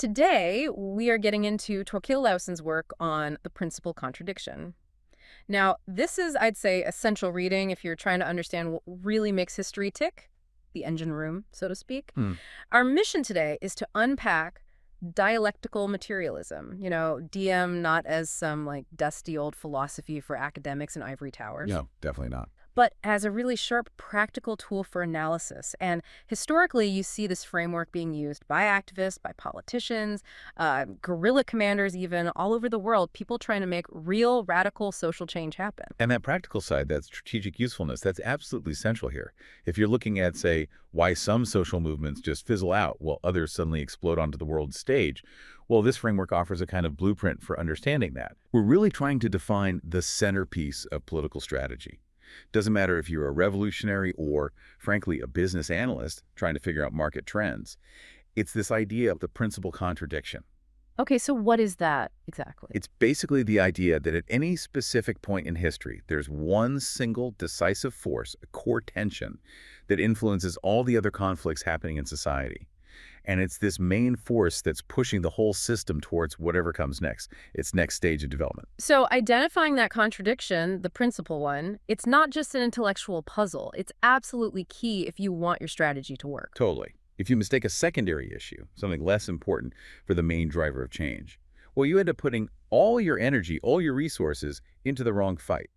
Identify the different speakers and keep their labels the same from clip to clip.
Speaker 1: Today, we are getting into Torkil Lausen's work on the principal contradiction. Now, this is, I'd say, essential reading if you're trying to understand what really makes history tick, the engine room, so to speak.
Speaker 2: Hmm.
Speaker 1: Our mission today is to unpack dialectical materialism, DM not as some like dusty old philosophy for academics in ivory towers.
Speaker 2: No, definitely not.
Speaker 1: But as a really sharp, practical tool for analysis. And historically, you see this framework being used by activists, by politicians, guerrilla commanders even, all over the world, people trying to make real, radical social change happen.
Speaker 2: And that practical side, that strategic usefulness, that's absolutely central here. If you're looking at, say, why some social movements just fizzle out while others suddenly explode onto the world stage, well, this framework offers a kind of blueprint for understanding that. We're really trying to define the centerpiece of political strategy. Doesn't matter if you're a revolutionary or, frankly, a business analyst trying to figure out market trends. It's this idea of the principal contradiction.
Speaker 1: Okay, so what is that exactly?
Speaker 2: It's basically the idea that at any specific point in history, there's one single decisive force, a core tension, that influences all the other conflicts happening in society. And it's this main force that's pushing the whole system towards whatever comes next, its next stage of development.
Speaker 1: So identifying that contradiction, the principal one, it's not just an intellectual puzzle. It's absolutely key if you want your strategy to work.
Speaker 2: Totally. If you mistake a secondary issue, something less important for the main driver of change, well, you end up putting all your energy, all your resources into the wrong fight.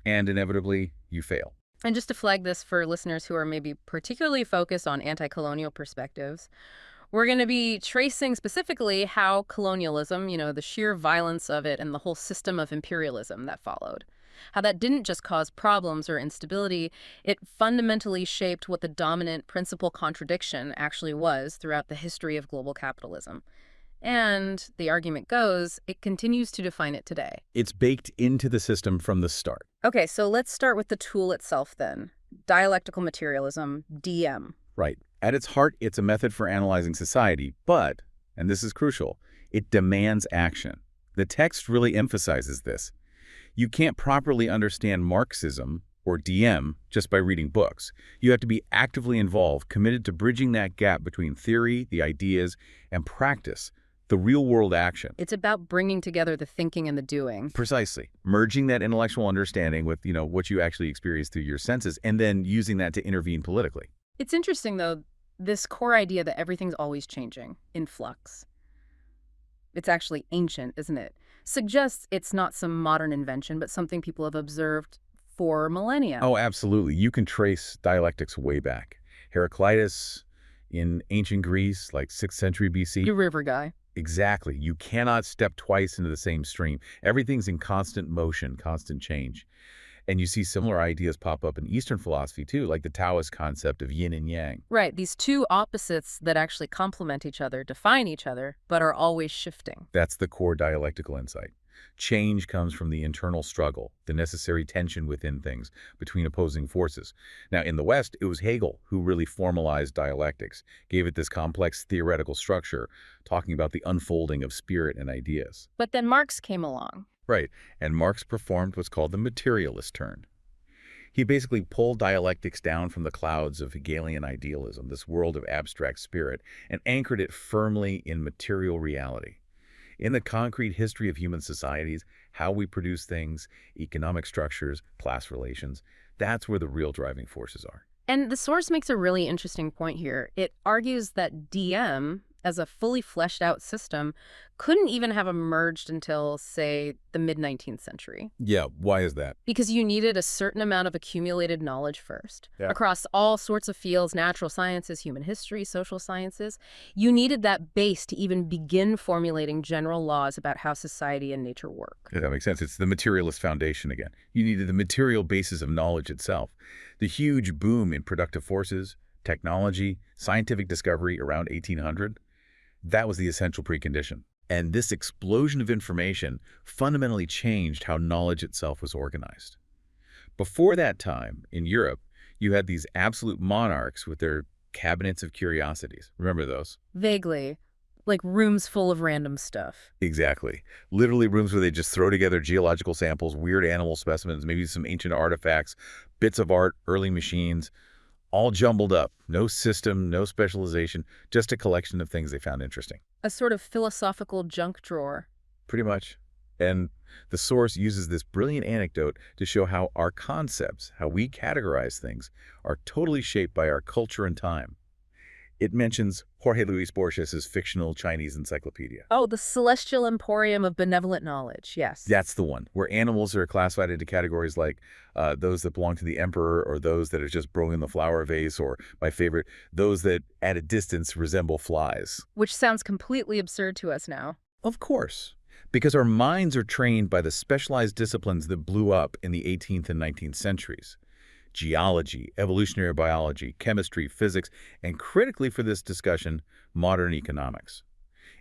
Speaker 2: And inevitably, you fail.
Speaker 1: And just to flag this for listeners who are maybe particularly focused on anti-colonial perspectives, we're going to be tracing specifically how colonialism, the sheer violence of it and the whole system of imperialism that followed, how that didn't just cause problems or instability, it fundamentally shaped what the dominant principal contradiction actually was throughout the history of global capitalism. And the argument goes, it continues to define it today.
Speaker 2: It's baked into the system from the start.
Speaker 1: Okay, so let's start with the tool itself then. Dialectical materialism, DM.
Speaker 2: Right. At its heart, it's a method for analyzing society, but, and this is crucial, it demands action. The text really emphasizes this. You can't properly understand Marxism or DM just by reading books. You have to be actively involved, committed to bridging that gap between theory, the ideas, and practice, the real-world action.
Speaker 1: It's about bringing together the thinking and the doing.
Speaker 2: Precisely. Merging that intellectual understanding with, what you actually experience through your senses, and then using that to intervene politically.
Speaker 1: It's interesting, though, this core idea that everything's always changing, in flux. It's actually ancient, isn't it? Suggests it's not some modern invention, but something people have observed for millennia.
Speaker 2: Oh, absolutely. You can trace dialectics way back. Heraclitus in ancient Greece, like 6th century BC.
Speaker 1: You river guy.
Speaker 2: Exactly. You cannot step twice into the same stream. Everything's in constant motion, constant change. And you see similar ideas pop up in Eastern philosophy, too, like the Taoist concept of yin and yang.
Speaker 1: Right. These two opposites that actually complement each other, define each other, but are always shifting.
Speaker 2: That's the core dialectical insight. Change comes from the internal struggle, the necessary tension within things, between opposing forces. Now, in the West, it was Hegel who really formalized dialectics, gave it this complex theoretical structure, talking about the unfolding of spirit and ideas.
Speaker 1: But then Marx came along.
Speaker 2: Right, and Marx performed what's called the materialist turn. He basically pulled dialectics down from the clouds of Hegelian idealism, this world of abstract spirit, and anchored it firmly in material reality. In the concrete history of human societies, how we produce things, economic structures, class relations, that's where the real driving forces are.
Speaker 1: And the source makes a really interesting point here. It argues that DM, as a fully fleshed out system, couldn't even have emerged until, say, the mid-19th century.
Speaker 2: Yeah, why is that?
Speaker 1: Because you needed a certain amount of accumulated knowledge first.
Speaker 2: Yeah.
Speaker 1: Across all sorts of fields, natural sciences, human history, social sciences. You needed that base to even begin formulating general laws about how society and nature work.
Speaker 2: Yeah, that makes sense. It's the materialist foundation again. You needed the material basis of knowledge itself. The huge boom in productive forces, technology, scientific discovery around 1800, that was the essential precondition. And this explosion of information fundamentally changed how knowledge itself was organized. Before that time, in Europe, you had these absolute monarchs with their cabinets of curiosities. Remember those?
Speaker 1: Vaguely. Like rooms full of random stuff.
Speaker 2: Exactly. Literally rooms where they just throw together geological samples, weird animal specimens, maybe some ancient artifacts, bits of art, early machines, all jumbled up. No system, no specialization, just a collection of things they found interesting.
Speaker 1: A sort of philosophical junk drawer.
Speaker 2: Pretty much. And the source uses this brilliant anecdote to show how our concepts, how we categorize things, are totally shaped by our culture and time. It mentions Jorge Luis Borges' fictional Chinese encyclopedia.
Speaker 1: Oh, the celestial emporium of benevolent knowledge, yes.
Speaker 2: That's the one, where animals are classified into categories like those that belong to the emperor, or those that are just growing in the flower vase, or, my favorite, those that at a distance resemble flies.
Speaker 1: Which sounds completely absurd to us now.
Speaker 2: Of course, because our minds are trained by the specialized disciplines that blew up in the 18th and 19th centuries. Geology, evolutionary biology, chemistry, physics, and critically for this discussion, modern economics.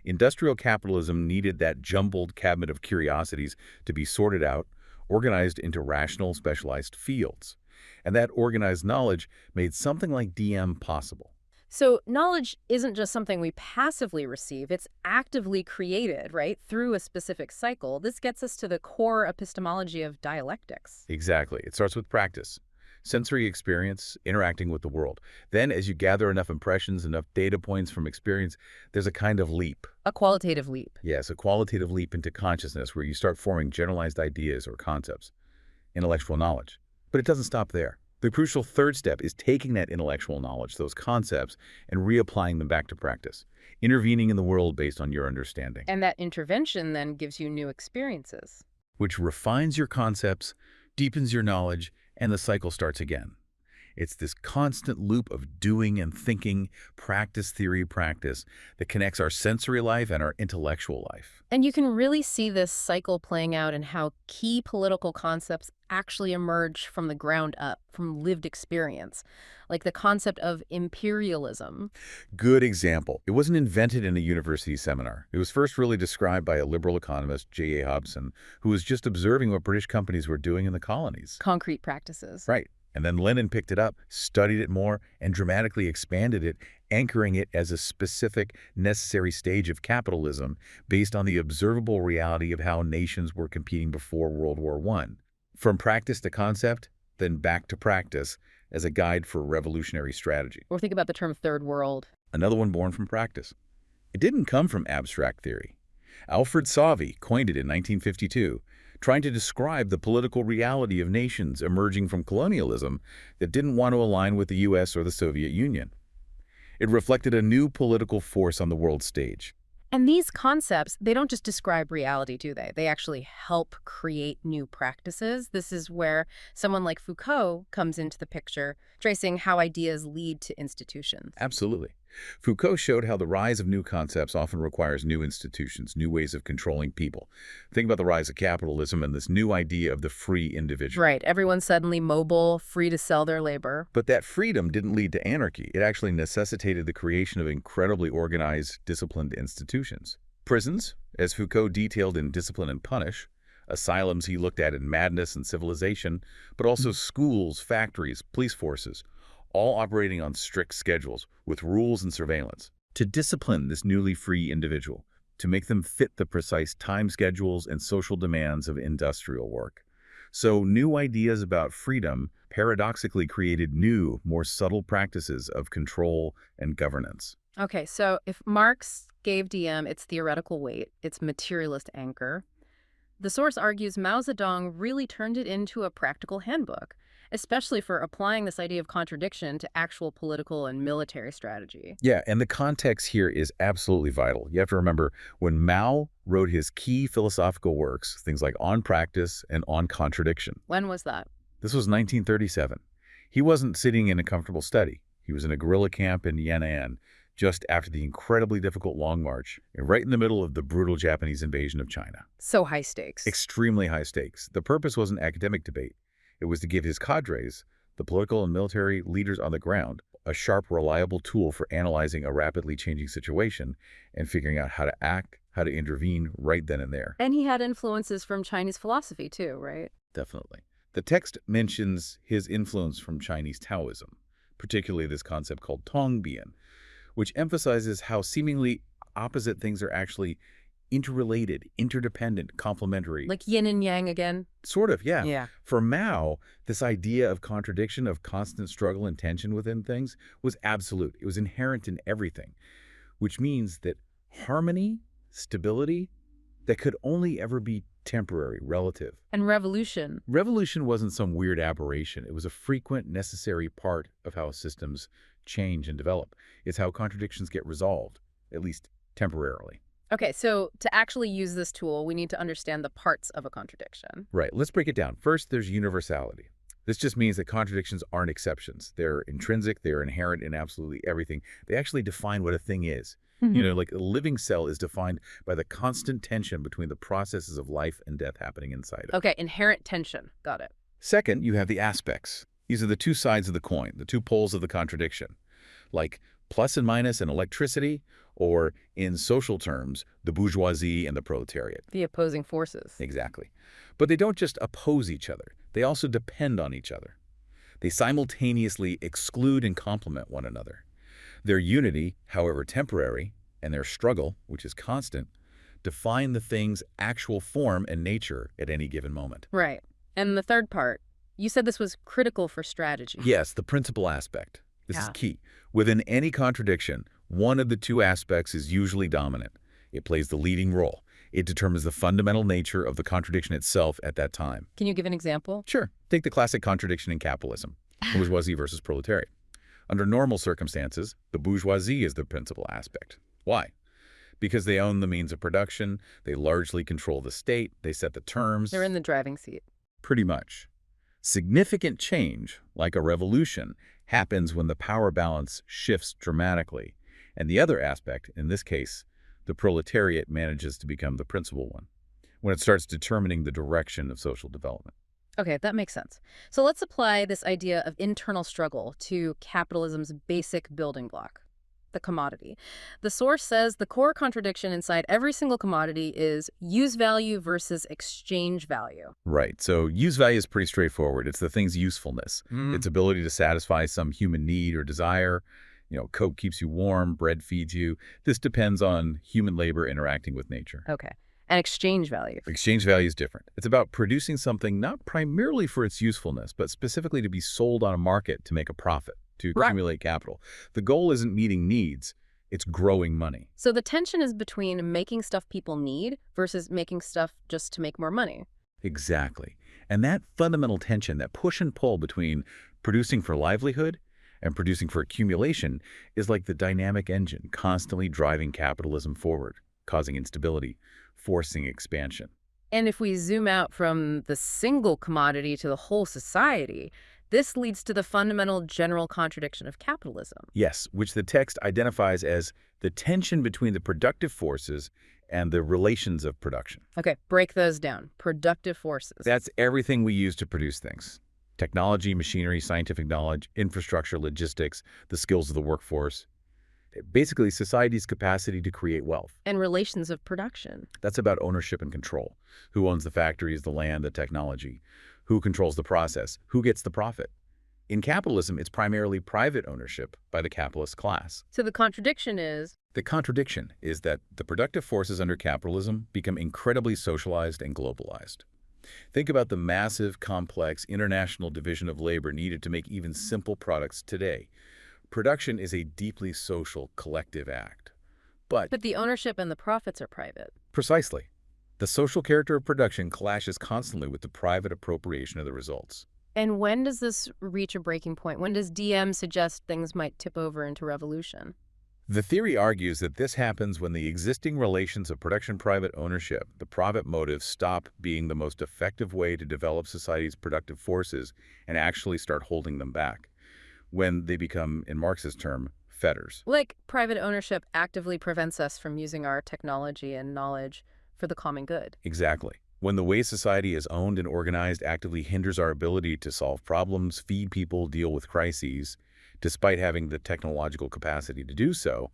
Speaker 2: Industrial capitalism needed that jumbled cabinet of curiosities to be sorted out, organized into rational, specialized fields. And that organized knowledge made something like DM possible.
Speaker 1: So knowledge isn't just something we passively receive, it's actively created, right, through a specific cycle. This gets us to the core epistemology of dialectics.
Speaker 2: Exactly. It starts with practice. Sensory experience, interacting with the world. Then, as you gather enough impressions, enough data points from experience, there's a kind of leap.
Speaker 1: A qualitative leap.
Speaker 2: Yes, a qualitative leap into consciousness where you start forming generalized ideas or concepts, intellectual knowledge. But it doesn't stop there. The crucial third step is taking that intellectual knowledge, those concepts, and reapplying them back to practice, intervening in the world based on your understanding.
Speaker 1: And that intervention then gives you new experiences.
Speaker 2: Which refines your concepts, deepens your knowledge, and the cycle starts again. It's this constant loop of doing and thinking, practice, theory, practice, that connects our sensory life and our intellectual life.
Speaker 1: And you can really see this cycle playing out in how key political concepts actually emerge from the ground up, from lived experience, like the concept of imperialism.
Speaker 2: Good example. It wasn't invented in a university seminar. It was first really described by a liberal economist, J.A. Hobson, who was just observing what British companies were doing in the colonies.
Speaker 1: Concrete practices.
Speaker 2: Right. And then Lenin picked it up, studied it more, and dramatically expanded it, anchoring it as a specific, necessary stage of capitalism based on the observable reality of how nations were competing before World War I. From practice to concept, then back to practice as a guide for revolutionary strategy.
Speaker 1: Or think about the term third world.
Speaker 2: Another one born from practice. It didn't come from abstract theory. Alfred Sauvy coined it in 1952, trying to describe the political reality of nations emerging from colonialism that didn't want to align with the U.S. or the Soviet Union. It reflected a new political force on the world stage.
Speaker 1: And these concepts, they don't just describe reality, do they? They actually help create new practices. This is where someone like Foucault comes into the picture, tracing how ideas lead to institutions.
Speaker 2: Absolutely. Foucault showed how the rise of new concepts often requires new institutions, new ways of controlling people. Think about the rise of capitalism and this new idea of the free individual.
Speaker 1: Right. Everyone's suddenly mobile, free to sell their labor.
Speaker 2: But that freedom didn't lead to anarchy. It actually necessitated the creation of incredibly organized, disciplined institutions. Prisons, as Foucault detailed in Discipline and Punish, asylums he looked at in Madness and Civilization, but also schools, factories, police forces, all operating on strict schedules with rules and surveillance to discipline this newly free individual, to make them fit the precise time schedules and social demands of industrial work. So new ideas about freedom paradoxically created new, more subtle practices of control and governance.
Speaker 1: Okay, so if Marx gave DM its theoretical weight, its materialist anchor, the source argues Mao Zedong really turned it into a practical handbook, especially for applying this idea of contradiction to actual political and military strategy.
Speaker 2: Yeah, and the context here is absolutely vital. You have to remember, when Mao wrote his key philosophical works, things like On Practice and On Contradiction.
Speaker 1: When was that?
Speaker 2: This was 1937. He wasn't sitting in a comfortable study. He was in a guerrilla camp in Yan'an, just after the incredibly difficult Long March, and right in the middle of the brutal Japanese invasion of China.
Speaker 1: So high stakes.
Speaker 2: Extremely high stakes. The purpose wasn't academic debate. It was to give his cadres, the political and military leaders on the ground, a sharp, reliable tool for analyzing a rapidly changing situation and figuring out how to act, how to intervene right then and there.
Speaker 1: And he had influences from Chinese philosophy too, right?
Speaker 2: Definitely. The text mentions his influence from Chinese Taoism, particularly this concept called Tongbian, which emphasizes how seemingly opposite things are actually interrelated, interdependent, complementary.
Speaker 1: Like yin and yang again?
Speaker 2: Sort of, yeah.
Speaker 1: Yeah.
Speaker 2: For Mao, this idea of contradiction, of constant struggle and tension within things, was absolute. It was inherent in everything, which means that harmony, stability, that could only ever be temporary, relative.
Speaker 1: And revolution.
Speaker 2: Revolution wasn't some weird aberration. It was a frequent, necessary part of how systems change and develop. It's how contradictions get resolved, at least temporarily.
Speaker 1: Okay, so to actually use this tool, we need to understand the parts of a contradiction.
Speaker 2: Right, let's break it down. First, there's universality. This just means that contradictions aren't exceptions. They're intrinsic, they're inherent in absolutely everything. They actually define what a thing is. You know, like a living cell is defined by the constant tension between the processes of life and death happening inside it.
Speaker 1: Okay, inherent tension. Got it.
Speaker 2: Second, you have the aspects. These are the two sides of the coin, the two poles of the contradiction, like plus and minus in electricity, or in social terms, the bourgeoisie and the proletariat.
Speaker 1: The opposing forces.
Speaker 2: Exactly. But they don't just oppose each other. They also depend on each other. They simultaneously exclude and complement one another. Their unity, however temporary, and their struggle, which is constant, define the thing's actual form and nature at any given moment.
Speaker 1: Right. And the third part, you said this was critical for strategy.
Speaker 2: Yes, the principal aspect. This is
Speaker 1: Yeah.
Speaker 2: key. Within any contradiction, one of the two aspects is usually dominant. It plays the leading role. It determines the fundamental nature of the contradiction itself at that time.
Speaker 1: Can you give an example?
Speaker 2: Sure. Take the classic contradiction in capitalism, bourgeoisie versus proletariat. Under normal circumstances, the bourgeoisie is the principal aspect. Why? Because they own the means of production, they largely control the state, they set the terms.
Speaker 1: They're in the driving seat.
Speaker 2: Pretty much. Significant change, like a revolution, happens when the power balance shifts dramatically. And the other aspect, in this case, the proletariat manages to become the principal one, when it starts determining the direction of social development.
Speaker 1: Okay, that makes sense. So let's apply this idea of internal struggle to capitalism's basic building block, the commodity. The source says the core contradiction inside every single commodity is use value versus exchange value.
Speaker 2: Right. So use value is pretty straightforward. It's the thing's usefulness, its ability to satisfy some human need or desire. You know, Coke keeps you warm, bread feeds you. This depends on human labor interacting with nature.
Speaker 1: Okay. And exchange value.
Speaker 2: Exchange value is different. It's about producing something not primarily for its usefulness, but specifically to be sold on a market to make a profit, to accumulate capital. The goal isn't meeting needs, it's growing money.
Speaker 1: So the tension is between making stuff people need versus making stuff just to make more money.
Speaker 2: Exactly. And that fundamental tension, that push and pull between producing for livelihood and producing for accumulation is like the dynamic engine constantly driving capitalism forward, causing instability, forcing expansion.
Speaker 1: And if we zoom out from the single commodity to the whole society, this leads to the fundamental general contradiction of capitalism.
Speaker 2: Yes, which the text identifies as the tension between the productive forces and the relations of production.
Speaker 1: Okay, break those down. Productive forces.
Speaker 2: That's everything we use to produce things. Technology, machinery, scientific knowledge, infrastructure, logistics, the skills of the workforce. Basically, society's capacity to create wealth.
Speaker 1: And relations of production.
Speaker 2: That's about ownership and control. Who owns the factories, the land, the technology? Who controls the process? Who gets the profit? In capitalism, it's primarily private ownership by the capitalist class.
Speaker 1: So the contradiction is?
Speaker 2: The contradiction is that the productive forces under capitalism become incredibly socialized and globalized. Think about the massive, complex, international division of labor needed to make even simple products today. Production is a deeply social, collective act. But
Speaker 1: the ownership and the profits are private.
Speaker 2: precisely, the social character of production clashes constantly with the private appropriation of the results.
Speaker 1: And when does this reach a breaking point? When does DM suggest things might tip over into revolution?
Speaker 2: The theory argues that this happens when the existing relations of production-private ownership, the profit motive, stop being the most effective way to develop society's productive forces and actually start holding them back. When they become, in Marx's term, fetters.
Speaker 1: Like private ownership actively prevents us from using our technology and knowledge for the common good.
Speaker 2: Exactly. When the way society is owned and organized actively hinders our ability to solve problems, feed people, deal with crises, despite having the technological capacity to do so,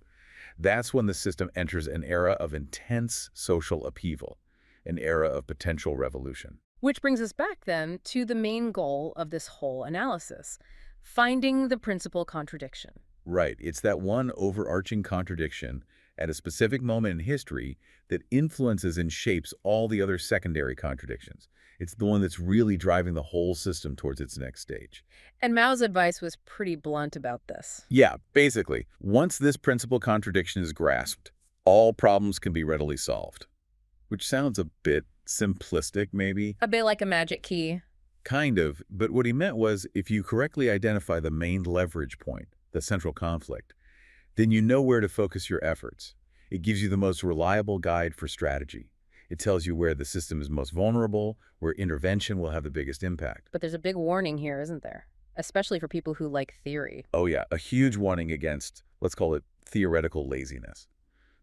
Speaker 2: that's when the system enters an era of intense social upheaval, an era of potential revolution.
Speaker 1: Which brings us back then to the main goal of this whole analysis, finding the principal contradiction.
Speaker 2: Right. It's that one overarching contradiction at a specific moment in history that influences and shapes all the other secondary contradictions. It's the one that's really driving the whole system towards its next stage.
Speaker 1: And Mao's advice was pretty blunt about this.
Speaker 2: Yeah, basically, once this principal contradiction is grasped, all problems can be readily solved. Which sounds a bit simplistic, maybe.
Speaker 1: A bit like a magic key.
Speaker 2: Kind of, but what he meant was if you correctly identify the main leverage point, the central conflict, then you know where to focus your efforts. It gives you the most reliable guide for strategy. It tells you where the system is most vulnerable, where intervention will have the biggest impact.
Speaker 1: But there's a big warning here, isn't there? Especially for people who like theory.
Speaker 2: Oh yeah, a huge warning against, let's call it, theoretical laziness.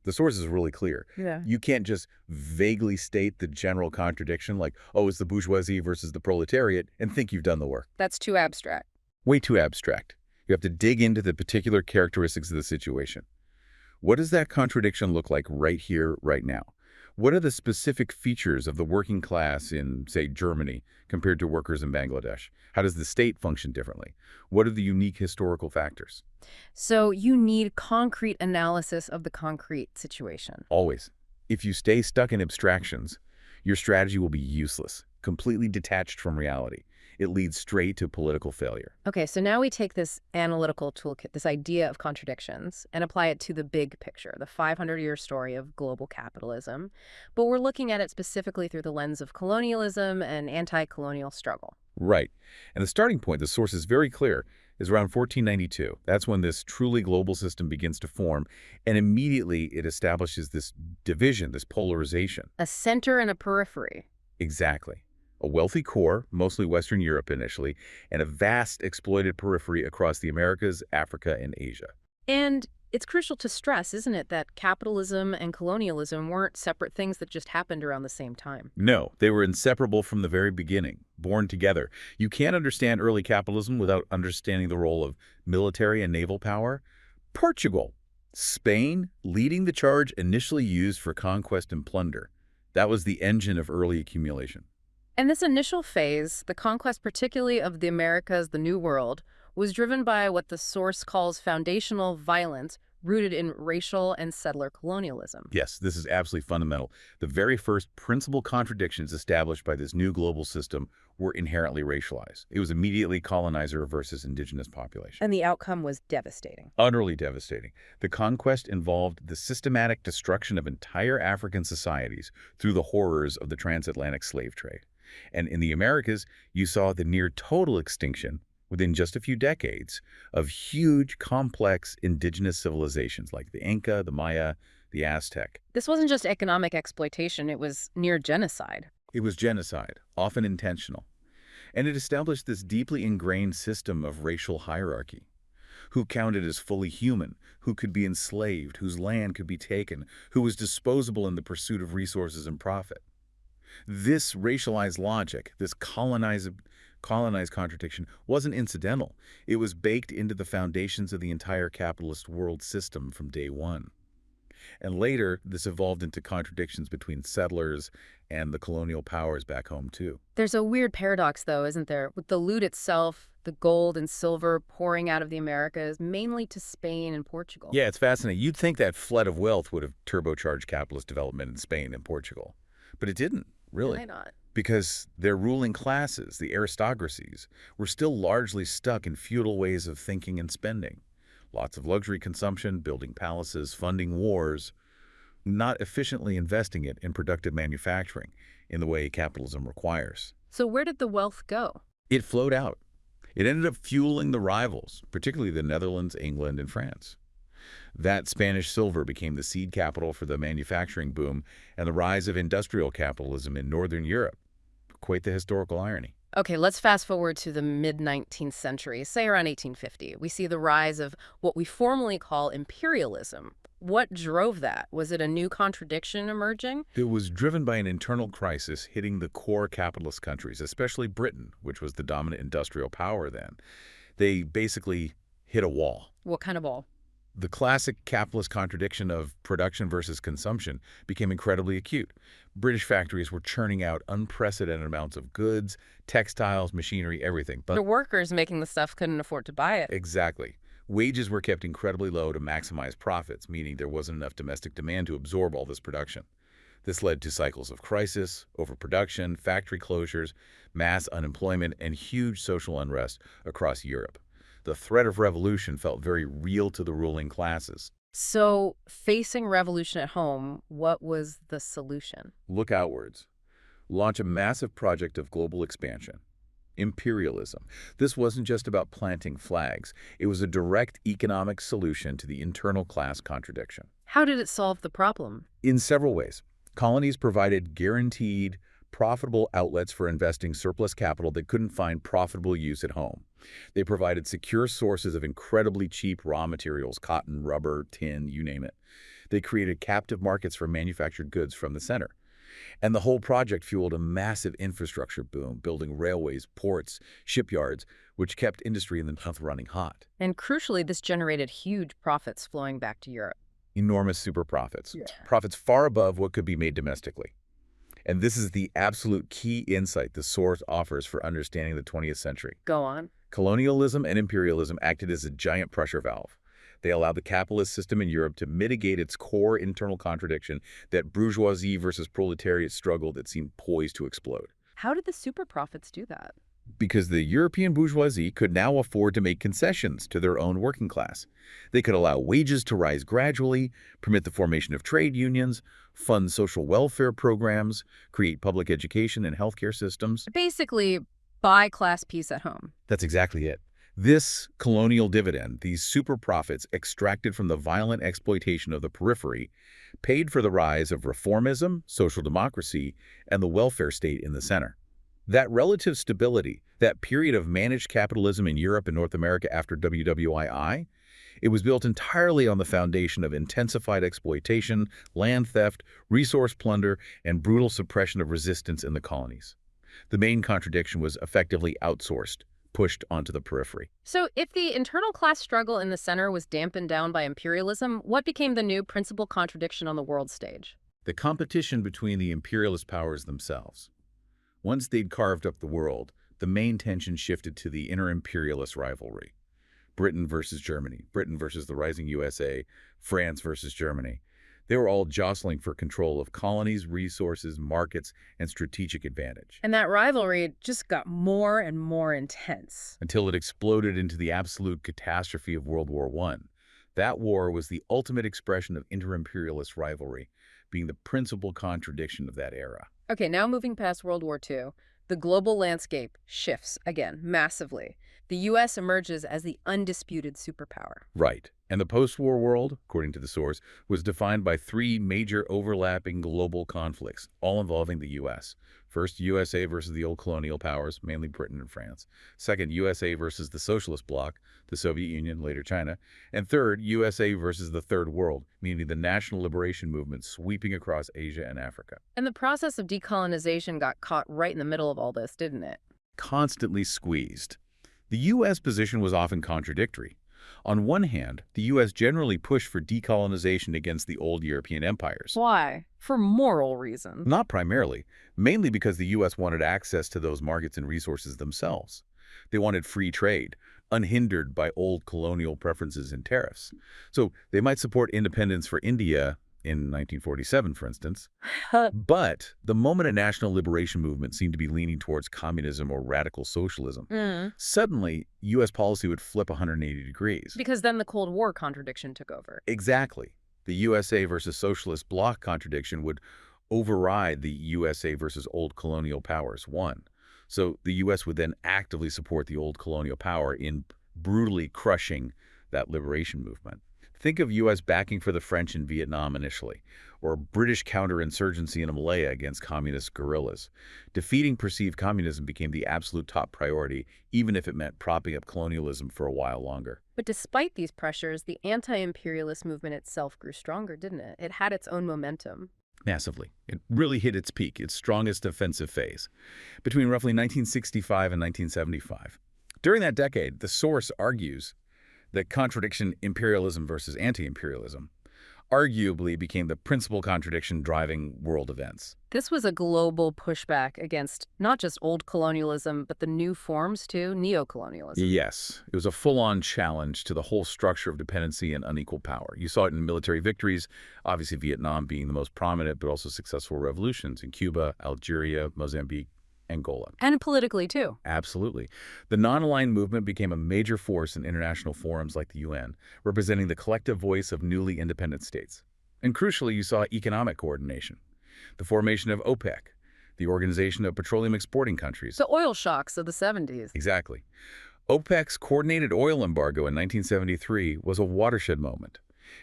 Speaker 2: The source is really clear.
Speaker 1: Yeah.
Speaker 2: You can't just vaguely state the general contradiction like, oh, it's the bourgeoisie versus the proletariat, and think you've done the work.
Speaker 1: That's too abstract.
Speaker 2: Way too abstract. You have to dig into the particular characteristics of the situation. What does that contradiction look like right here, right now? What are the specific features of the working class in, say, Germany compared to workers in Bangladesh? How does the state function differently? What are the unique historical factors?
Speaker 1: So you need concrete analysis of the concrete situation.
Speaker 2: Always. If you stay stuck in abstractions, your strategy will be useless, completely detached from reality. It leads straight to political failure.
Speaker 1: Okay, so now we take this analytical toolkit, this idea of contradictions, and apply it to the big picture, the 500-year story of global capitalism. But we're looking at it specifically through the lens of colonialism and anti-colonial struggle.
Speaker 2: Right. And the starting point, the source is very clear, is around 1492. That's when this truly global system begins to form, and immediately it establishes this division, this polarization.
Speaker 1: A center and a periphery.
Speaker 2: Exactly. A wealthy core, mostly Western Europe initially, and a vast exploited periphery across the Americas, Africa, and Asia.
Speaker 1: And it's crucial to stress, isn't it, that capitalism and colonialism weren't separate things that just happened around the same time.
Speaker 2: No, they were inseparable from the very beginning, born together. You can't understand early capitalism without understanding the role of military and naval power. Portugal, Spain, leading the charge initially used for conquest and plunder. That was the engine of early accumulation.
Speaker 1: And this initial phase, the conquest particularly of the Americas, the New World, was driven by what the source calls foundational violence rooted in racial and settler colonialism.
Speaker 2: Yes, this is absolutely fundamental. The very first principal contradictions established by this new global system were inherently racialized. It was immediately colonizer versus indigenous population.
Speaker 1: And the outcome was devastating.
Speaker 2: Utterly devastating. The conquest involved the systematic destruction of entire African societies through the horrors of the transatlantic slave trade. And in the Americas, you saw the near total extinction within just a few decades of huge, complex indigenous civilizations like the Inca, the Maya, the Aztec.
Speaker 1: This wasn't just economic exploitation, it was near genocide.
Speaker 2: It was genocide, often intentional. And it established this deeply ingrained system of racial hierarchy. Who counted as fully human, who could be enslaved, whose land could be taken, who was disposable in the pursuit of resources and profit. This racialized logic, this colonized contradiction, wasn't incidental. It was baked into the foundations of the entire capitalist world system from day one. And later, this evolved into contradictions between settlers and the colonial powers back home, too.
Speaker 1: There's a weird paradox, though, isn't there? With the loot itself, the gold and silver pouring out of the Americas, mainly to Spain and Portugal.
Speaker 2: Yeah, it's fascinating. You'd think that flood of wealth would have turbocharged capitalist development in Spain and Portugal. But it didn't, really.
Speaker 1: Why not?
Speaker 2: Because their ruling classes, the aristocracies, were still largely stuck in feudal ways of thinking and spending. Lots of luxury consumption, building palaces, funding wars, not efficiently investing it in productive manufacturing in the way capitalism requires.
Speaker 1: So where did the wealth go?
Speaker 2: It flowed out. It ended up fueling the rivals, particularly the Netherlands, England, and France. That Spanish silver became the seed capital for the manufacturing boom and the rise of industrial capitalism in Northern Europe. Quite the historical irony.
Speaker 1: Okay, let's fast forward to the mid-19th century, say around 1850. We see the rise of what we formally call imperialism. What drove that? Was it a new contradiction emerging?
Speaker 2: It was driven by an internal crisis hitting the core capitalist countries, especially Britain, which was the dominant industrial power then. They basically hit a wall.
Speaker 1: What kind of wall?
Speaker 2: The classic capitalist contradiction of production versus consumption became incredibly acute. British factories were churning out unprecedented amounts of goods, textiles, machinery, everything. But
Speaker 1: the workers making the stuff couldn't afford to buy it.
Speaker 2: exactly. Wages were kept incredibly low to maximize profits, meaning there wasn't enough domestic demand to absorb all this production. This led to cycles of crisis, overproduction, factory closures, mass unemployment, and huge social unrest across Europe. The threat of revolution felt very real to the ruling classes.
Speaker 1: So, facing revolution at home, what was the solution?
Speaker 2: Look outwards. Launch a massive project of global expansion. Imperialism. This wasn't just about planting flags. It was a direct economic solution to the internal class contradiction.
Speaker 1: How did it solve the problem?
Speaker 2: In several ways. Colonies provided guaranteed, profitable outlets for investing surplus capital that couldn't find profitable use at home. They provided secure sources of incredibly cheap raw materials, cotton, rubber, tin, you name it. They created captive markets for manufactured goods from the center. And the whole project fueled a massive infrastructure boom, building railways, ports, shipyards, which kept industry in the South running hot.
Speaker 1: And crucially, this generated huge profits flowing back to Europe.
Speaker 2: Enormous super profits.
Speaker 1: Yeah.
Speaker 2: Profits far above what could be made domestically. And this is the absolute key insight the source offers for understanding the 20th century.
Speaker 1: Go on.
Speaker 2: Colonialism and imperialism acted as a giant pressure valve. They allowed the capitalist system in Europe to mitigate its core internal contradiction, that bourgeoisie versus proletariat struggle that seemed poised to explode.
Speaker 1: How did the super profits do that?
Speaker 2: Because the European bourgeoisie could now afford to make concessions to their own working class. They could allow wages to rise gradually, permit the formation of trade unions, fund social welfare programs, create public education and healthcare systems.
Speaker 1: Basically, buy class peace at home.
Speaker 2: That's exactly it. This colonial dividend, these super profits extracted from the violent exploitation of the periphery, paid for the rise of reformism, social democracy, and the welfare state in the center. That relative stability, that period of managed capitalism in Europe and North America after WWII, it was built entirely on the foundation of intensified exploitation, land theft, resource plunder, and brutal suppression of resistance in the colonies. The main contradiction was effectively outsourced, pushed onto the periphery.
Speaker 1: So if the internal class struggle in the center was dampened down by imperialism, what became the new principal contradiction on the world stage?
Speaker 2: The competition between the imperialist powers themselves. Once they'd carved up the world, the main tension shifted to the inter-imperialist rivalry. Britain versus Germany, Britain versus the rising USA, France versus Germany. They were all jostling for control of colonies, resources, markets, and strategic advantage.
Speaker 1: And that rivalry just got more and more intense.
Speaker 2: Until it exploded into the absolute catastrophe of World War I. That war was the ultimate expression of inter-imperialist rivalry, being the principal contradiction of that era.
Speaker 1: Okay, now moving past World War II, the global landscape shifts again massively. The U.S. emerges as the undisputed superpower.
Speaker 2: Right. And the post-war world, according to the source, was defined by three major overlapping global conflicts, all involving the U.S. First, USA versus the old colonial powers, mainly Britain and France. Second, USA versus the socialist bloc, the Soviet Union, later China. And third, USA versus the Third World, meaning the national liberation movement sweeping across Asia and Africa.
Speaker 1: And the process of decolonization got caught right in the middle of all this, didn't it?
Speaker 2: Constantly squeezed. The U.S. position was often contradictory. On one hand, the U.S. generally pushed for decolonization against the old European empires.
Speaker 1: Why? For moral reasons.
Speaker 2: Not primarily, mainly because the U.S. wanted access to those markets and resources themselves. They wanted free trade, unhindered by old colonial preferences and tariffs. So they might support independence for India in 1947, for instance. But the moment a national liberation movement seemed to be leaning towards communism or radical socialism, suddenly U.S. policy would flip 180 degrees.
Speaker 1: Because then the Cold War contradiction took over.
Speaker 2: Exactly. The USA versus socialist bloc contradiction would override the USA versus old colonial powers won. So the U.S. would then actively support the old colonial power in brutally crushing that liberation movement. Think of U.S. backing for the French in Vietnam initially, or British counterinsurgency in Malaya against communist guerrillas. Defeating perceived communism became the absolute top priority, even if it meant propping up colonialism for a while longer.
Speaker 1: But despite these pressures, the anti-imperialist movement itself grew stronger, didn't it? It had its own momentum.
Speaker 2: Massively. It really hit its peak, its strongest offensive phase, between roughly 1965 and 1975. During that decade, the source argues that contradiction, imperialism versus anti-imperialism, arguably became the principal contradiction driving world events.
Speaker 1: This was a global pushback against not just old colonialism, but the new forms too, neo-colonialism.
Speaker 2: Yes, it was a full-on challenge to the whole structure of dependency and unequal power. You saw it in military victories, obviously Vietnam being the most prominent, but also successful revolutions in Cuba, Algeria, Mozambique, Angola.
Speaker 1: And politically too.
Speaker 2: Absolutely. The non-aligned movement became a major force in international forums like the UN, representing the collective voice of newly independent states. And crucially, you saw economic coordination. The formation of OPEC, the Organization of Petroleum Exporting Countries.
Speaker 1: The oil shocks of the 70s.
Speaker 2: Exactly. OPEC's coordinated oil embargo in 1973 was a watershed moment.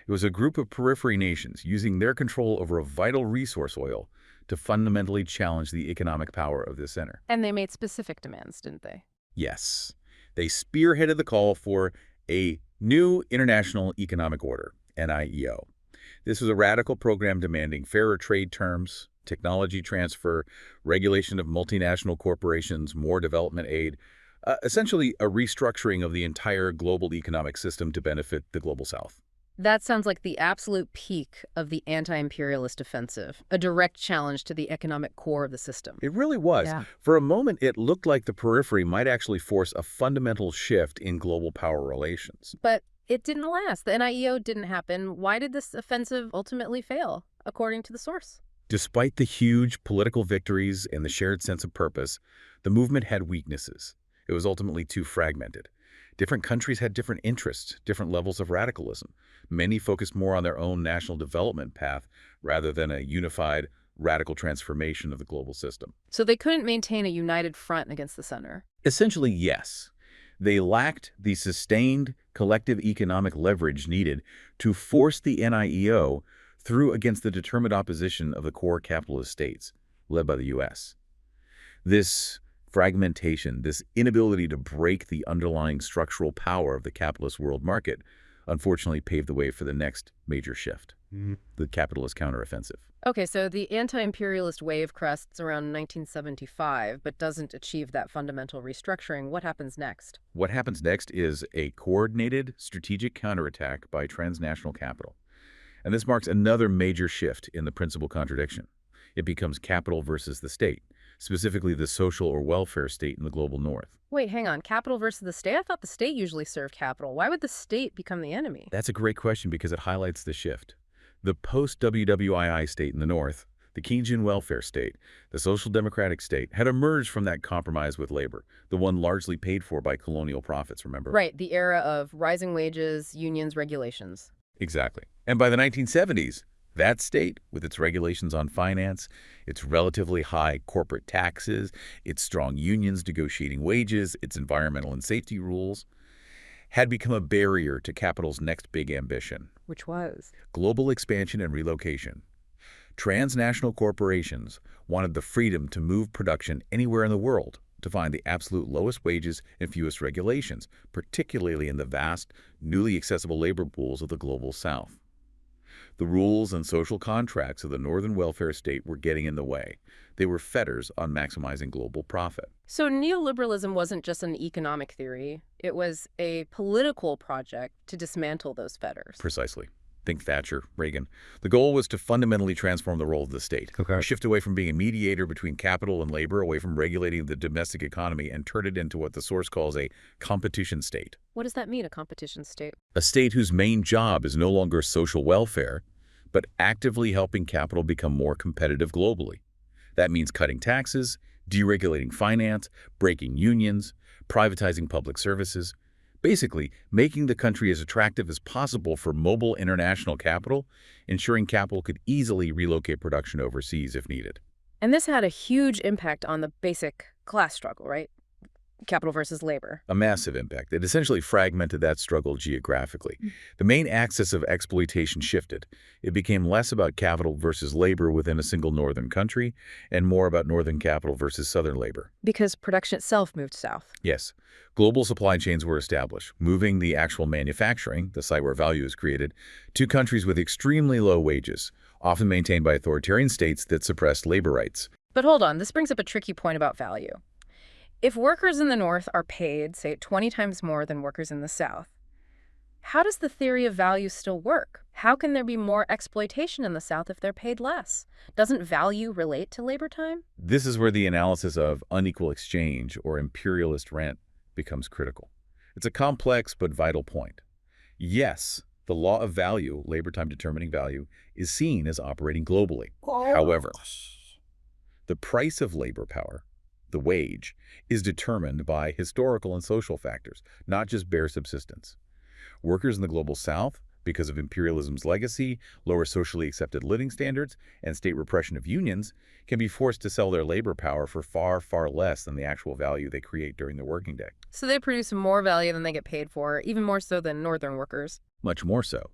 Speaker 2: It was a group of periphery nations using their control over a vital resource, oil, to fundamentally challenge the economic power of the center.
Speaker 1: And they made specific demands, didn't they?
Speaker 2: Yes. They spearheaded the call for a new international economic order, NIEO. This was a radical program demanding fairer trade terms, technology transfer, regulation of multinational corporations, more development aid, essentially a restructuring of the entire global economic system to benefit the global south.
Speaker 1: That sounds like the absolute peak of the anti-imperialist offensive, a direct challenge to the economic core of the system.
Speaker 2: It really was.
Speaker 1: Yeah.
Speaker 2: For a moment, it looked like the periphery might actually force a fundamental shift in global power relations.
Speaker 1: But it didn't last. The NIEO didn't happen. Why did this offensive ultimately fail, according to the source?
Speaker 2: Despite the huge political victories and the shared sense of purpose, the movement had weaknesses. It was ultimately too fragmented. Different countries had different interests, different levels of radicalism. Many focused more on their own national development path rather than a unified, radical transformation of the global system.
Speaker 1: So they couldn't maintain a united front against the center.
Speaker 2: Essentially, yes. They lacked the sustained collective economic leverage needed to force the NIEO through against the determined opposition of the core capitalist states, led by the U.S. This fragmentation, this inability to break the underlying structural power of the capitalist world market, unfortunately paved the way for the next major shift, the capitalist counteroffensive.
Speaker 1: Okay, so the anti-imperialist wave crests around 1975, but doesn't achieve that fundamental restructuring. What happens next?
Speaker 2: What happens next is a coordinated strategic counterattack by transnational capital. And this marks another major shift in the principal contradiction. It becomes capital versus the state, specifically the social or welfare state in the global north.
Speaker 1: Wait, hang on. Capital versus the state? I thought the state usually served capital. Why would the state become the enemy?
Speaker 2: That's a great question because it highlights the shift. The post-WWII state in the north, the Keynesian welfare state, the social democratic state, had emerged from that compromise with labor, the one largely paid for by colonial profits, remember?
Speaker 1: Right, the era of rising wages, unions, regulations.
Speaker 2: Exactly. And by the 1970s, that state, with its regulations on finance, its relatively high corporate taxes, its strong unions negotiating wages, its environmental and safety rules, had become a barrier to capital's next big ambition.
Speaker 1: Which was?
Speaker 2: Global expansion and relocation. Transnational corporations wanted the freedom to move production anywhere in the world to find the absolute lowest wages and fewest regulations, particularly in the vast, newly accessible labor pools of the global south. The rules and social contracts of the northern welfare state were getting in the way. They were fetters on maximizing global profit.
Speaker 1: So neoliberalism wasn't just an economic theory. It was a political project to dismantle those fetters.
Speaker 2: Precisely. Think Thatcher, Reagan. The goal was to fundamentally transform the role of the state.
Speaker 3: Okay.
Speaker 2: Shift away from being a mediator between capital and labor, away from regulating the domestic economy, and turn it into what the source calls a competition state.
Speaker 1: What does that mean, a competition state?
Speaker 2: A state whose main job is no longer social welfare, but actively helping capital become more competitive globally. That means cutting taxes, deregulating finance, breaking unions, privatizing public services, basically making the country as attractive as possible for mobile international capital, ensuring capital could easily relocate production overseas if needed.
Speaker 1: And this had a huge impact on the basic class struggle, right? Capital versus labor.
Speaker 2: A massive impact. It essentially fragmented that struggle geographically. The main axis of exploitation shifted. It became less about capital versus labor within a single northern country and more about northern capital versus southern labor.
Speaker 1: Because production itself moved south.
Speaker 2: Yes. Global supply chains were established, moving the actual manufacturing, the site where value is created, to countries with extremely low wages, often maintained by authoritarian states that suppressed labor rights.
Speaker 1: But hold on, this brings up a tricky point about value. If workers in the North are paid, say, 20 times more than workers in the South, how does the theory of value still work? How can there be more exploitation in the South if they're paid less? Doesn't value relate to labor time?
Speaker 2: This is where the analysis of unequal exchange or imperialist rent becomes critical. It's a complex but vital point. Yes, the law of value, labor time determining value, is seen as operating globally. However, the price of labor power, the wage, is determined by historical and social factors, not just bare subsistence. Workers in the global South, because of imperialism's legacy, lower socially accepted living standards, and state repression of unions, can be forced to sell their labor power for far, far less than the actual value they create during the working day.
Speaker 1: So they produce more value than they get paid for, even more so than northern workers.
Speaker 2: Much more so.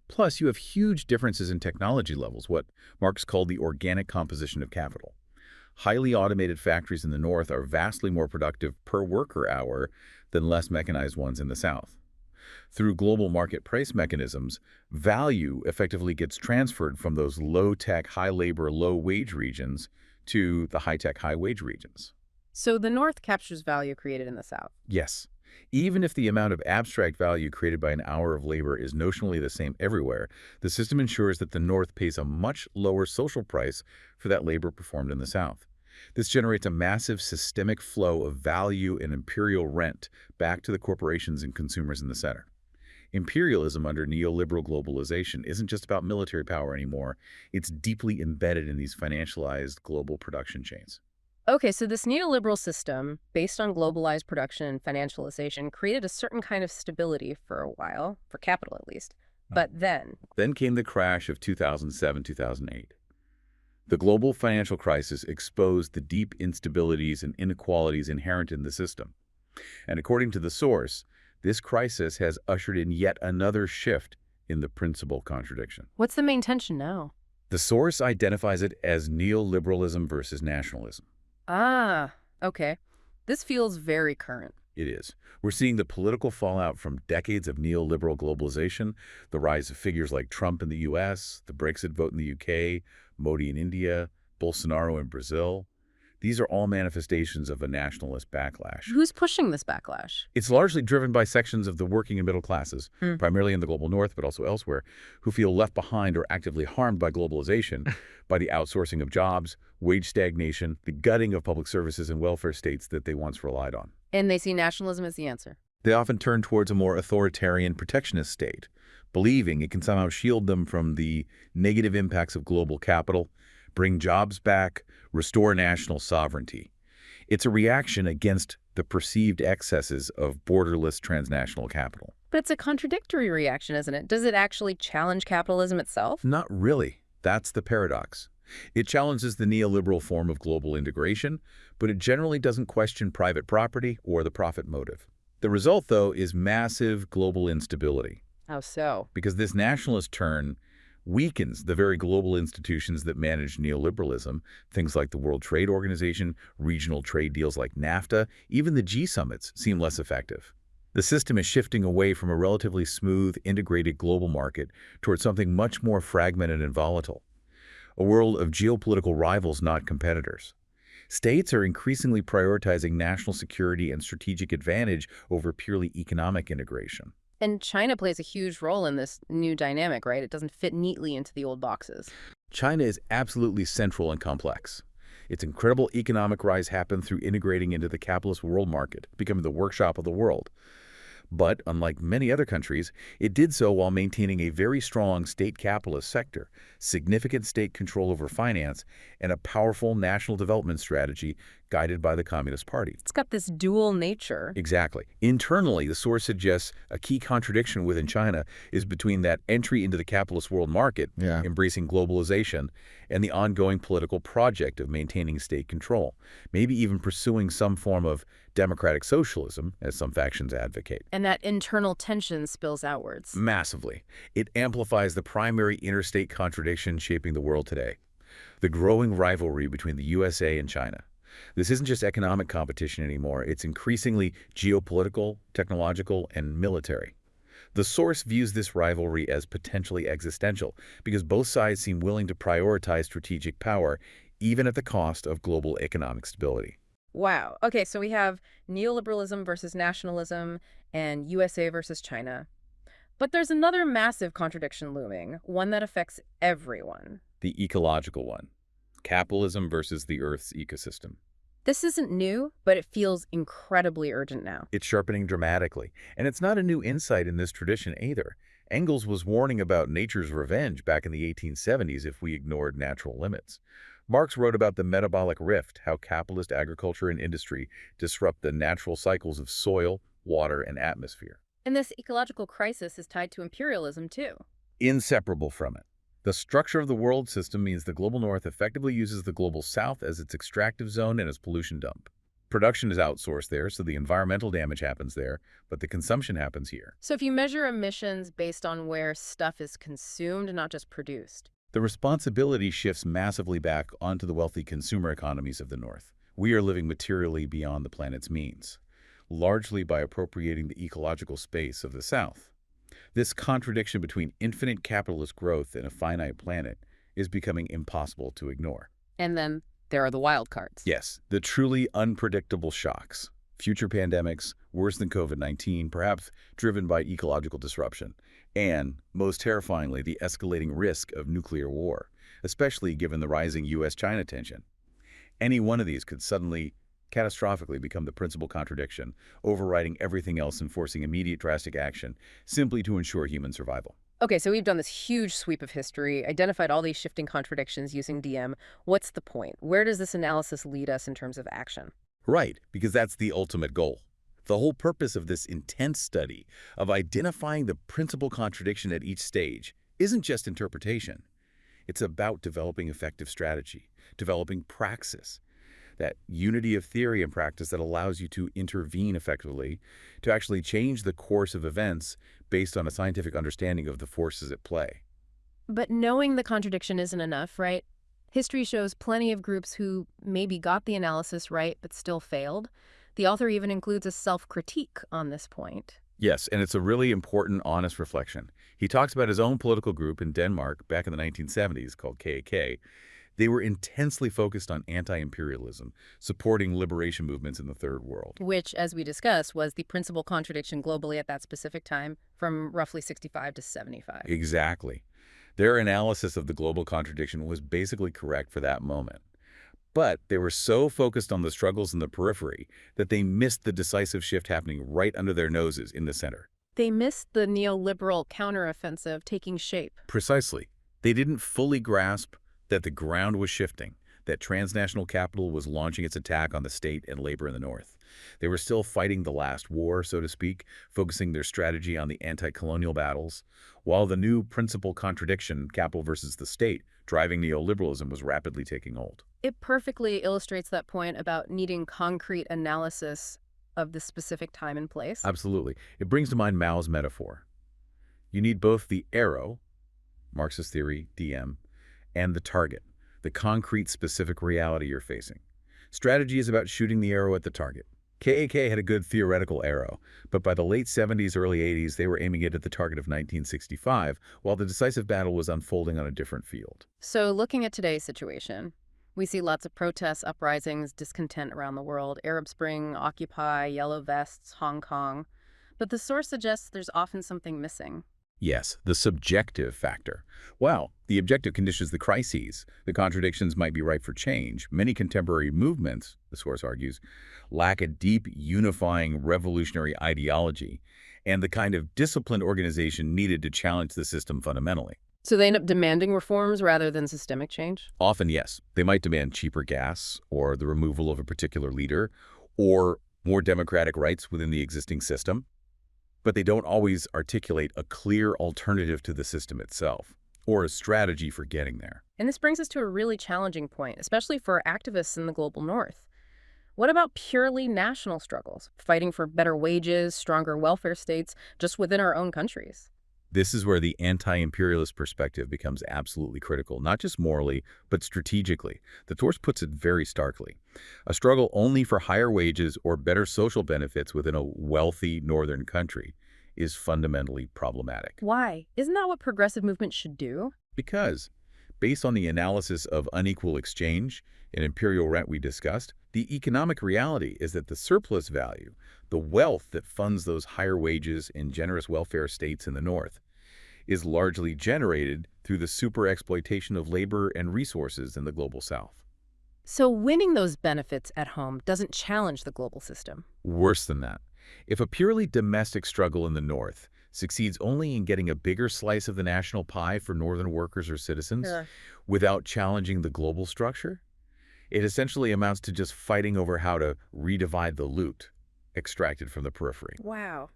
Speaker 2: Plus, you have huge differences in technology levels, what Marx called the organic composition of capital. Highly automated factories in the North are vastly more productive per worker hour than less mechanized ones in the South. Through global market price mechanisms, value effectively gets transferred from those low-tech, high-labor, low-wage regions to the high-tech, high-wage regions.
Speaker 1: So the North captures value created in the South.
Speaker 2: Yes. Even if the amount of abstract value created by an hour of labor is notionally the same everywhere, the system ensures that the North pays a much lower social price for that labor performed in the South. This generates a massive systemic flow of value and imperial rent back to the corporations and consumers in the center. Imperialism under neoliberal globalization isn't just about military power anymore. It's deeply embedded in these financialized global production chains.
Speaker 1: Okay, so this neoliberal system, based on globalized production and financialization, created a certain kind of stability for a while, for capital at least. But
Speaker 2: Then came the crash of 2007-2008. The global financial crisis exposed the deep instabilities and inequalities inherent in the system. And according to the source, this crisis has ushered in yet another shift in the principal contradiction.
Speaker 1: what's the main tension now?
Speaker 2: The source identifies it as neoliberalism versus nationalism.
Speaker 1: Ah, okay. This feels very current.
Speaker 2: It is. We're seeing the political fallout from decades of neoliberal globalization, the rise of figures like Trump in the U.S., the Brexit vote in the U.K., Modi in India, Bolsonaro in Brazil. These are all manifestations of a nationalist backlash.
Speaker 1: Who's pushing this backlash?
Speaker 2: It's largely driven by sections of the working and middle classes, primarily in the global North, but also elsewhere, who feel left behind or actively harmed by globalization, by the outsourcing of jobs, wage stagnation, the gutting of public services and welfare states that they once relied on.
Speaker 1: And they see nationalism as the answer.
Speaker 2: They often turn towards a more authoritarian protectionist state, believing it can somehow shield them from the negative impacts of global capital, bring jobs back, restore national sovereignty. It's a reaction against the perceived excesses of borderless transnational capital.
Speaker 1: But it's a contradictory reaction, isn't it? Does it actually challenge capitalism itself?
Speaker 2: Not really. That's the paradox. It challenges the neoliberal form of global integration, but it generally doesn't question private property or the profit motive. The result, though, is massive global instability.
Speaker 1: How so?
Speaker 2: Because this nationalist turn weakens the very global institutions that manage neoliberalism, things like the World Trade Organization, regional trade deals like NAFTA, even the G-summits seem less effective. The system is shifting away from a relatively smooth, integrated global market towards something much more fragmented and volatile. A world of geopolitical rivals, not competitors. States are increasingly prioritizing national security and strategic advantage over purely economic integration.
Speaker 1: And China plays a huge role in this new dynamic, right? It doesn't fit neatly into the old boxes.
Speaker 2: China is absolutely central and complex. Its incredible economic rise happened through integrating into the capitalist world market, becoming the workshop of the world. But, unlike many other countries, it did so while maintaining a very strong state capitalist sector, significant state control over finance, and a powerful national development strategy guided by the Communist Party.
Speaker 1: It's got this dual nature.
Speaker 2: Exactly. Internally, the source suggests a key contradiction within China is between that entry into the capitalist world market, embracing globalization, and the ongoing political project of maintaining state control, maybe even pursuing some form of democratic socialism, as some factions advocate.
Speaker 1: And that internal tension spills outwards.
Speaker 2: Massively. It amplifies the primary interstate contradiction shaping the world today, the growing rivalry between the USA and China. This isn't just economic competition anymore. It's increasingly geopolitical, technological, and military. The source views this rivalry as potentially existential because both sides seem willing to prioritize strategic power, even at the cost of global economic stability.
Speaker 1: Wow. Okay, so we have neoliberalism versus nationalism and USA versus China. But there's another massive contradiction looming, one that affects everyone.
Speaker 2: The ecological one. Capitalism versus the Earth's ecosystem.
Speaker 1: This isn't new, but it feels incredibly urgent now.
Speaker 2: It's sharpening dramatically. And it's not a new insight in this tradition either. Engels was warning about nature's revenge back in the 1870s if we ignored natural limits. Marx wrote about the metabolic rift, how capitalist agriculture and industry disrupt the natural cycles of soil, water, and atmosphere.
Speaker 1: And this ecological crisis is tied to imperialism, too.
Speaker 2: Inseparable from it. The structure of the world system means the global north effectively uses the global south as its extractive zone and its pollution dump. Production is outsourced there, so the environmental damage happens there, but the consumption happens here.
Speaker 1: So if you measure emissions based on where stuff is consumed and not just produced,
Speaker 2: the responsibility shifts massively back onto the wealthy consumer economies of the north. We are living materially beyond the planet's means, largely by appropriating the ecological space of the south. This contradiction between infinite capitalist growth and a finite planet is becoming impossible to ignore.
Speaker 1: And then there are the wild cards.
Speaker 2: Yes, the truly unpredictable shocks. Future pandemics, worse than COVID-19, perhaps driven by ecological disruption. And, most terrifyingly, the escalating risk of nuclear war, especially given the rising U.S.-China tension. Any one of these could suddenly, catastrophically become the principal contradiction, overriding everything else and forcing immediate drastic action simply to ensure human survival.
Speaker 1: Okay, so we've done this huge sweep of history, identified all these shifting contradictions using DM. What's the point? Where does this analysis lead us in terms of action?
Speaker 2: Right, because that's the ultimate goal. The whole purpose of this intense study of identifying the principal contradiction at each stage isn't just interpretation. It's about developing effective strategy, developing praxis, that unity of theory and practice that allows you to intervene effectively, to actually change the course of events based on a scientific understanding of the forces at play.
Speaker 1: But knowing the contradiction isn't enough, right? History shows plenty of groups who maybe got the analysis right but still failed. The author even includes a self-critique on this point.
Speaker 2: Yes, and it's a really important, honest reflection. He talks about his own political group in Denmark back in the 1970s called KAK. They were intensely focused on anti-imperialism, supporting liberation movements in the Third World.
Speaker 1: Which, as we discussed, was the principal contradiction globally at that specific time, from roughly 65 to 75.
Speaker 2: Exactly. Their analysis of the global contradiction was basically correct for that moment. But they were so focused on the struggles in the periphery that they missed the decisive shift happening right under their noses in the center.
Speaker 1: They missed the neoliberal counteroffensive taking shape.
Speaker 2: Precisely. They didn't fully grasp that the ground was shifting, that transnational capital was launching its attack on the state and labor in the North. They were still fighting the last war, so to speak, focusing their strategy on the anti-colonial battles, while the new principal contradiction, capital versus the state, driving neoliberalism was rapidly taking hold.
Speaker 1: It perfectly illustrates that point about needing concrete analysis of the specific time and place.
Speaker 2: Absolutely. It brings to mind Mao's metaphor. You need both the arrow, Marxist theory, DM, and the target, the concrete specific reality you're facing. Strategy is about shooting the arrow at the target. KAK had a good theoretical arrow, but by the late 70s, early 80s, they were aiming it at the target of 1965, while the decisive battle was unfolding on a different field.
Speaker 1: So looking at today's situation, we see lots of protests, uprisings, discontent around the world, Arab Spring, Occupy, Yellow Vests, Hong Kong. But the source suggests there's often something missing.
Speaker 2: Yes, the subjective factor. Well, the objective conditions the crises. The contradictions might be ripe for change. Many contemporary movements, the source argues, lack a deep, unifying, revolutionary ideology and the kind of disciplined organization needed to challenge the system fundamentally.
Speaker 1: So they end up demanding reforms rather than systemic change?
Speaker 2: Often, yes. They might demand cheaper gas or the removal of a particular leader or more democratic rights within the existing system. But they don't always articulate a clear alternative to the system itself or a strategy for getting there.
Speaker 1: And this brings us to a really challenging point, especially for activists in the global north. What about purely national struggles, fighting for better wages, stronger welfare states, just within our own countries?
Speaker 2: This is where the anti-imperialist perspective becomes absolutely critical, not just morally, but strategically. The source puts it very starkly. A struggle only for higher wages or better social benefits within a wealthy northern country is fundamentally problematic.
Speaker 1: Why? Isn't that what progressive movements should do?
Speaker 2: Because, based on the analysis of unequal exchange and imperial rent we discussed, The economic reality is that the surplus value, the wealth that funds those higher wages and generous welfare states in the North, is largely generated through the super-exploitation of labor and resources in the global South.
Speaker 1: So winning those benefits at home doesn't challenge the global system.
Speaker 2: Worse than that, if a purely domestic struggle in the North succeeds only in getting a bigger slice of the national pie for Northern workers or citizens
Speaker 1: Yeah.
Speaker 2: without challenging the global structure, it essentially amounts to just fighting over how to redivide the loot extracted from the periphery.
Speaker 1: Wow.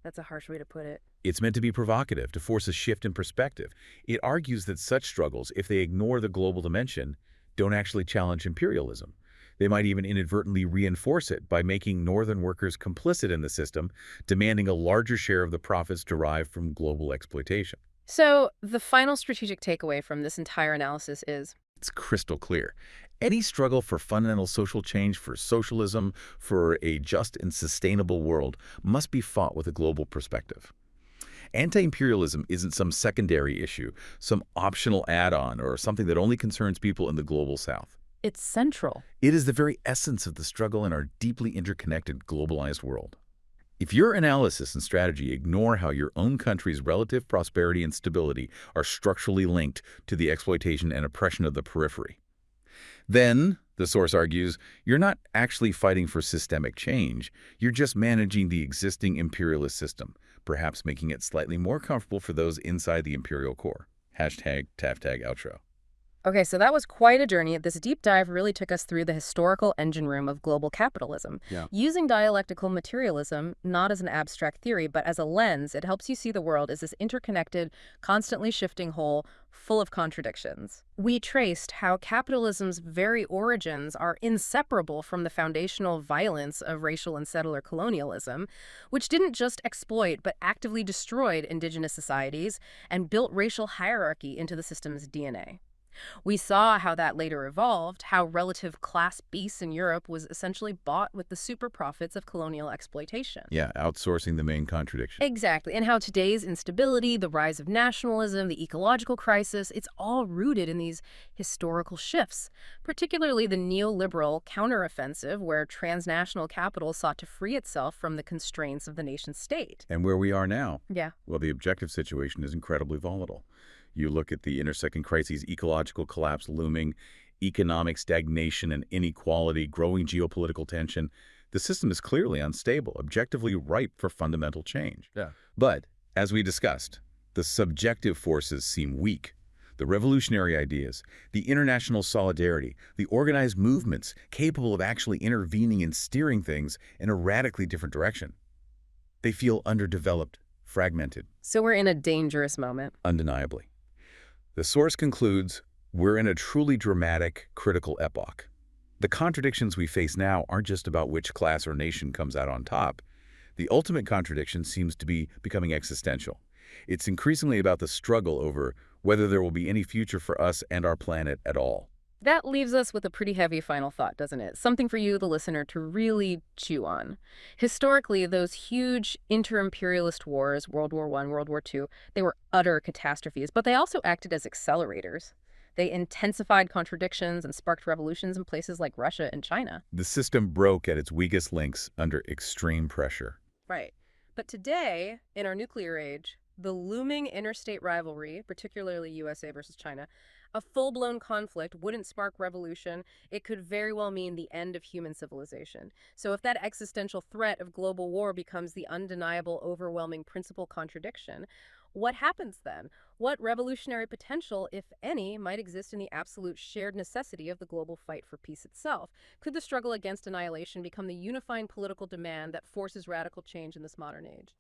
Speaker 1: That's a harsh way to put it.
Speaker 2: It's meant to be provocative, to force a shift in perspective. It argues that such struggles, if they ignore the global dimension, don't actually challenge imperialism. They might even inadvertently reinforce it by making Northern workers complicit in the system, demanding a larger share of the profits derived from global exploitation.
Speaker 1: So the final strategic takeaway from this entire analysis is,
Speaker 2: It's crystal clear. Any struggle for fundamental social change, for socialism, for a just and sustainable world, must be fought with a global perspective. Anti-imperialism isn't some secondary issue, some optional add-on, or something that only concerns people in the global South.
Speaker 1: it's central.
Speaker 2: It is the very essence of the struggle in our deeply interconnected, globalized world. If your analysis and strategy ignore how your own country's relative prosperity and stability are structurally linked to the exploitation and oppression of the periphery, then, the source argues, you're not actually fighting for systemic change. You're just managing the existing imperialist system, perhaps making it slightly more comfortable for those inside the imperial core. #TAFTAG outro.
Speaker 1: Okay, so that was quite a journey. This deep dive really took us through the historical engine room of global capitalism.
Speaker 2: Yeah.
Speaker 1: Using dialectical materialism, not as an abstract theory, but as a lens, it helps you see the world as this interconnected, constantly shifting whole, full of contradictions. We traced how capitalism's very origins are inseparable from the foundational violence of racial and settler colonialism, which didn't just exploit but actively destroyed indigenous societies and built racial hierarchy into the system's DNA. We saw how that later evolved, how relative class base in Europe was essentially bought with the super profits of colonial exploitation.
Speaker 2: Yeah, outsourcing the main contradiction.
Speaker 1: Exactly, and how today's instability, the rise of nationalism, the ecological crisis, it's all rooted in these historical shifts, particularly the neoliberal counteroffensive, where transnational capital sought to free itself from the constraints of the nation-state.
Speaker 2: And where we are now,
Speaker 1: Yeah.
Speaker 2: well, the objective situation is incredibly volatile. You look at the intersecting crises, ecological collapse looming, economic stagnation and inequality, growing geopolitical tension. The system is clearly unstable, objectively ripe for fundamental change.
Speaker 3: Yeah.
Speaker 2: But, as we discussed, the subjective forces seem weak. The revolutionary ideas, the international solidarity, the organized movements capable of actually intervening and steering things in a radically different direction. They feel underdeveloped, fragmented.
Speaker 1: So we're in a dangerous moment.
Speaker 2: Undeniably. The source concludes, we're in a truly dramatic, critical epoch. The contradictions we face now aren't just about which class or nation comes out on top. The ultimate contradiction seems to be becoming existential. It's increasingly about the struggle over whether there will be any future for us and our planet at all.
Speaker 1: That leaves us with a pretty heavy final thought, doesn't it? Something for you, the listener, to really chew on. Historically, those huge inter-imperialist wars, World War I, World War II, they were utter catastrophes, but they also acted as accelerators. They intensified contradictions and sparked revolutions in places like Russia and China.
Speaker 2: The system broke at its weakest links under extreme pressure.
Speaker 1: Right. But today, in our nuclear age, the looming interstate rivalry, particularly USA versus China, a full-blown conflict wouldn't spark revolution. It could very well mean the end of human civilization. So if that existential threat of global war becomes the undeniable, overwhelming principal contradiction, what happens then? What revolutionary potential, if any, might exist in the absolute shared necessity of the global fight for peace itself? Could the struggle against annihilation become the unifying political demand that forces radical change in this modern age?